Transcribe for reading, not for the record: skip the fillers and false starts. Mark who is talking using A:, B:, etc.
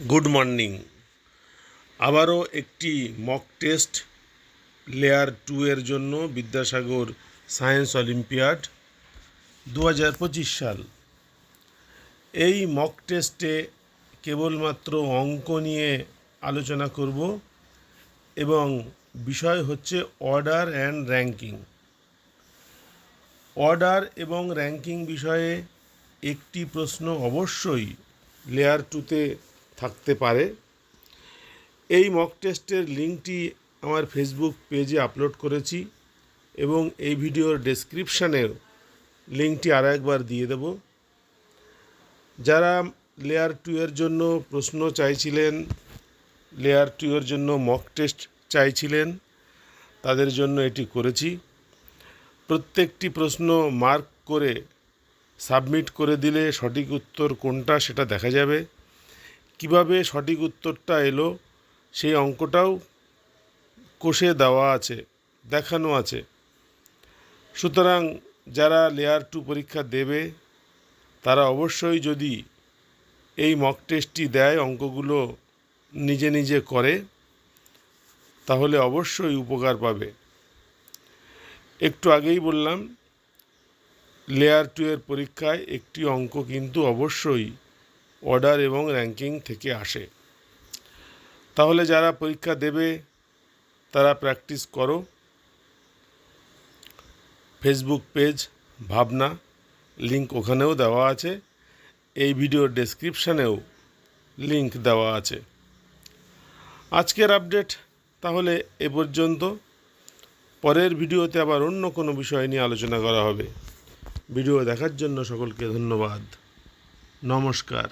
A: Good morning. আবারও একটি mock test layer 2 এর জন্য বিদ্যাসাগর সায়েন্স অলিম্পিয়াড 2025 সাল। এই মক টেস্টে কেবলমাত্র অঙ্ক নিয়ে আলোচনা করব এবং বিষয় হচ্ছে অর্ডার অ্যান্ড র্যাঙ্কিং। অর্ডার এবং র্যাঙ্কিং বিষয়ে একটি প্রশ্ন অবশ্যই লেয়ার 2তে থাকতে পারে। এই মক টেস্টের লিঙ্কটি আমার ফেসবুক পেজে আপলোড করেছি এবং এই ভিডিওর ডেসক্রিপশানেও লিঙ্কটি আরও একবার দিয়ে দেব। যারা লেয়ার 2 এর জন্য প্রশ্ন চাইছিলেন, লেয়ার 2 এর জন্য মক টেস্ট চাইছিলেন, তাদের জন্য এটি করেছি। প্রত্যেকটি প্রশ্ন মার্ক করে সাবমিট করে দিলে সঠিক উত্তর কোনটা সেটা দেখা যাবে। কিভাবে সঠিক উত্তরটা এলো সেই অঙ্কটাও কষে দেওয়া আছে, দেখানো আছে। সুতরাং যারা লেয়ার 2 পরীক্ষা দেবে তারা অবশ্যই যদি এই মক টেস্টটি দেয়, অঙ্কগুলো নিজে নিজে করে, তাহলে অবশ্যই উপকার পাবে। একটু আগেই বললাম, লেয়ার 2 এর পরীক্ষায় একটি অঙ্ক কিন্তু অবশ্যই অর্ডার এবং র্যাঙ্কিং থেকে আসে। তাহলে যারা পরীক্ষা দেবে তারা প্র্যাকটিস করো। ফেসবুক পেজ ভাবনা, লিঙ্ক ওখানেও দেওয়া আছে, এই ভিডিওর ডেসক্রিপশানেও লিঙ্ক দেওয়া আছে। আজকের আপডেট তাহলে এ পর্যন্ত। পরের ভিডিওতে আবার অন্য কোনো বিষয় নিয়ে আলোচনা করা হবে। ভিডিও দেখার জন্য সকলকে ধন্যবাদ। নমস্কার।